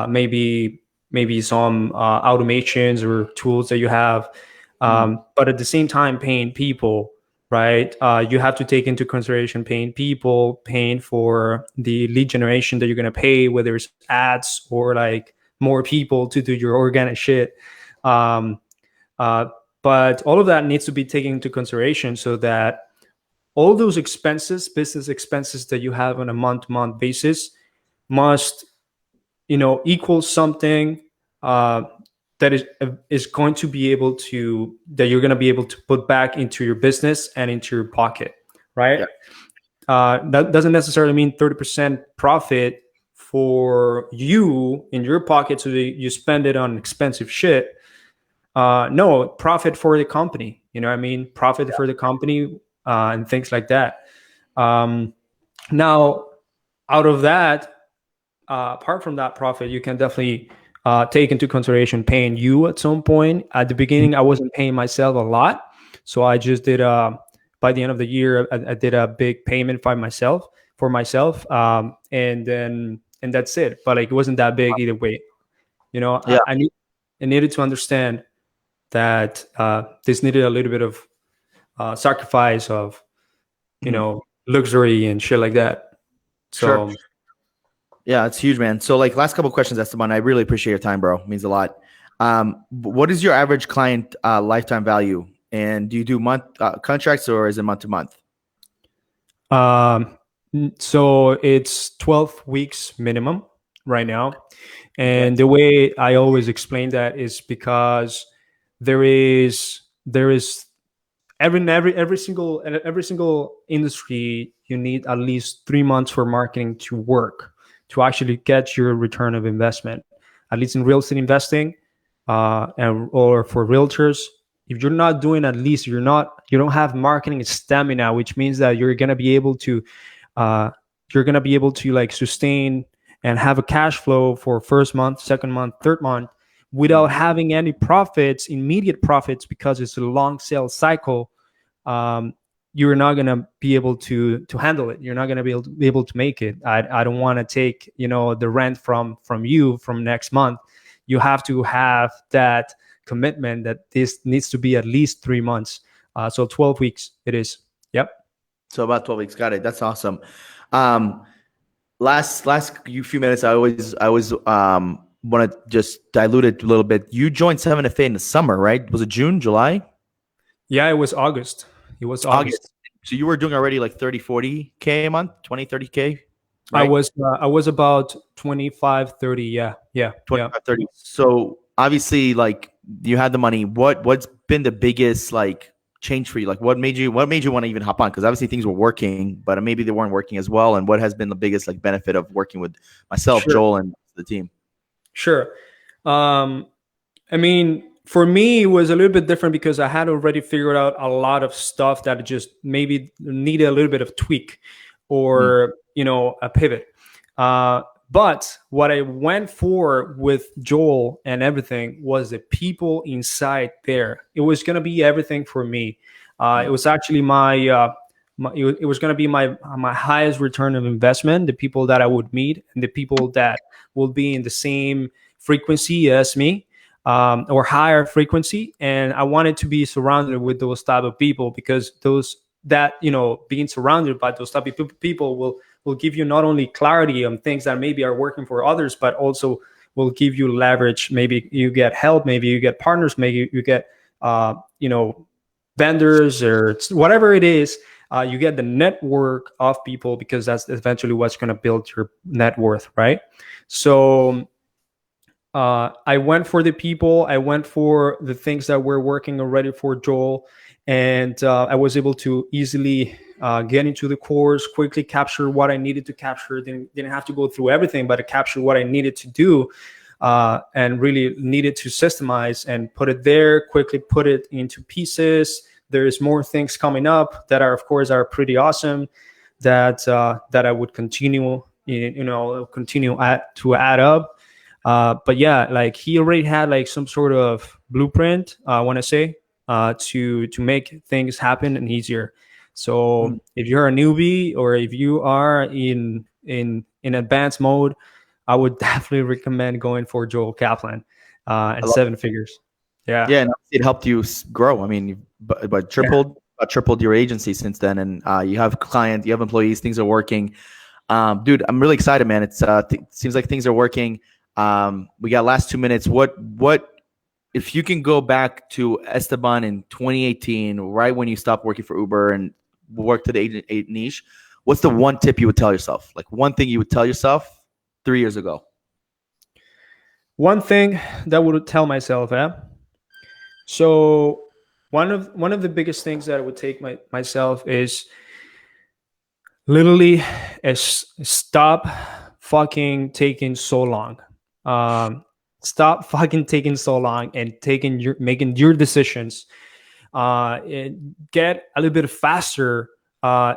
B: Maybe some automations or tools that you have. But at the same time, paying people, right? You have to take into consideration paying people, paying for the lead generation that you're going to pay, whether it's ads or like more people to do your organic shit. But all of that needs to be taken into consideration so that all those expenses, business expenses that you have on a month-to-month basis must, equal something that is going to be able to, that you're going to be able to put back into your business and into your pocket, right? Yeah. That doesn't necessarily mean 30% profit for you in your pocket so that you spend it on expensive shit. No, profit for the company, you know what I mean? Profit for the company and things like that. Now, out of that, apart from that profit, you can definitely take into consideration paying you at some point. At the beginning, I wasn't paying myself a lot. So I just did, by the end of the year, I did a big payment for myself. And that's it. But like, it wasn't that big either way. I needed to understand that this needed a little bit of sacrifice of, luxury and shit like that. So,
A: sure. Yeah, it's huge, man. So like last couple of questions, Esteban, I really appreciate your time, bro. It means a lot. What is your average client lifetime value? And do you do month contracts or is it month to month?
B: So it's 12 weeks minimum right now. And the way I always explain that is because there is every single industry, you need at least 3 months for marketing to work, to actually get your return of investment. At least in real estate investing, or for realtors, if you're not doing, at least you don't have marketing stamina, which means that you're gonna be able to like sustain and have a cash flow for first month, second month, third month, without having any profits, immediate profits, because it's a long sales cycle. You're not going to be able to handle it. You're not going to be able to make it. I don't want to take, the rent from you from next month. You have to have that commitment that this needs to be at least 3 months. So 12 weeks it is. Yep.
A: So about 12 weeks. Got it. That's awesome. Last few minutes, I always want to just dilute it a little bit. You joined 7FA in the summer, right? Was it June, July?
B: Yeah, it was August. August.
A: So you were doing already like 30, 40K a month, 20, 30K?
B: Right? I was about 25, 30. Yeah.
A: 25, 30. So obviously, like, you had the money. What's been the biggest like change for you? Like, what made you want to even hop on? Because obviously things were working, but maybe they weren't working as well. And what has been the biggest like benefit of working with myself, Joel, and the team?
B: Sure. I mean, for me, it was a little bit different because I had already figured out a lot of stuff that just maybe needed a little bit of tweak or, a pivot. But what I went for with Joel and everything was the people inside there. It was going to be everything for me. It was actually it was going to be my highest return of investment, the people that I would meet and the people that will be in the same frequency as me. Or higher frequency, and I wanted to be surrounded with those type of people, because being surrounded by those type of people will give you not only clarity on things that maybe are working for others, but also will give you leverage. Maybe you get help, maybe you get partners, maybe you get vendors or whatever it is. You get the network of people, because that's eventually what's going to build your net worth, right? So I went for the people. I went for the things that were working already for Joel, and I was able to easily get into the course, quickly capture what I needed to capture. Didn't have to go through everything, but to capture what I needed to do. and really needed to systemize and put it there, quickly put it into pieces. There's more things coming up that are, of course, are pretty awesome that I would continue, to add up. But yeah, like he already had like some sort of blueprint, I want to say, to make things happen and easier. So if you're a newbie or if you are in advanced mode, I would definitely recommend going for Joel Kaplan and 7 figures. Yeah.
A: Yeah, and it helped you grow. I mean, but tripled your agency since then, and you have clients, you have employees, things are working. Dude, I'm really excited, man. It's seems like things are working. We got last 2 minutes. What if you can go back to Esteban in 2018, right when you stopped working for Uber and worked to the agent niche? What's the one tip you would tell yourself? Like one thing you would tell yourself 3 years ago?
B: One thing that I would tell myself, So one of the biggest things that I would take myself is literally stop fucking taking so long. Stop fucking taking so long and making your decisions. Get a little bit faster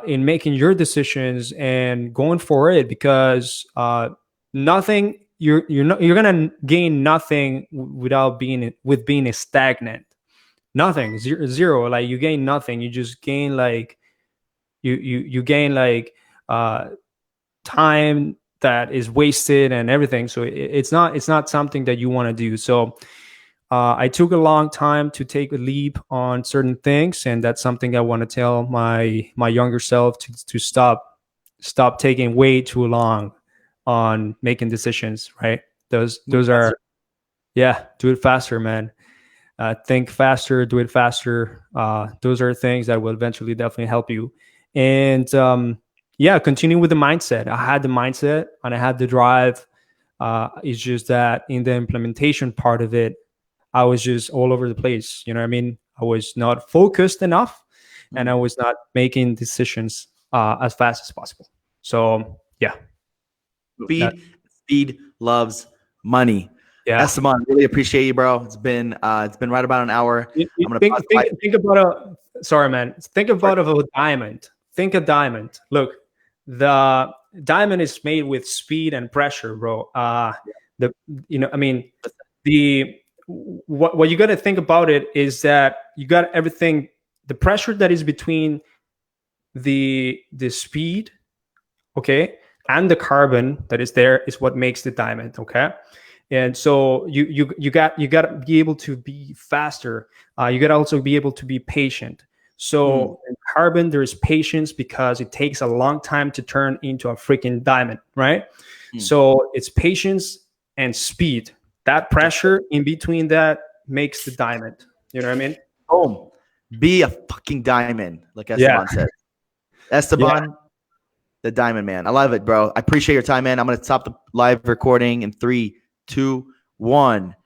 B: in making your decisions and going for it, because nothing you're gonna gain nothing without being stagnant. Nothing, zero. Like you gain nothing. You just gain like you gain like time that is wasted and everything. So it's not something that you want to do. So I took a long time to take a leap on certain things, and that's something I want to tell my younger self to stop taking way too long on making decisions. Right? Those are, yeah. Do it faster, man. Think faster, do it faster. Those are things that will eventually definitely help you. And continue with the mindset. I had the mindset and I had the drive. It's just that in the implementation part of it, I was just all over the place. You know what I mean? I was not focused enough, and I was not making decisions as fast as possible. So yeah.
A: Speed loves money. Yeah. Esteban, really appreciate you, bro. It's been right about an hour.
B: I'm gonna think about Think about a diamond. Think a diamond. Look, the diamond is made with speed and pressure, bro. What you got to think about it is that you got everything. The pressure that is between the speed, okay, and the carbon that is there is what makes the diamond, okay. And so you got to be able to be faster. You got to also be able to be patient. So in carbon, there is patience because it takes a long time to turn into a freaking diamond, right? So it's patience and speed. That pressure in between that makes the diamond. You know what I mean?
A: Boom. Be a fucking diamond, like Esteban said. Esteban, the diamond man. I love it, bro. I appreciate your time, man. I'm going to stop the live recording in 3, 2, 1.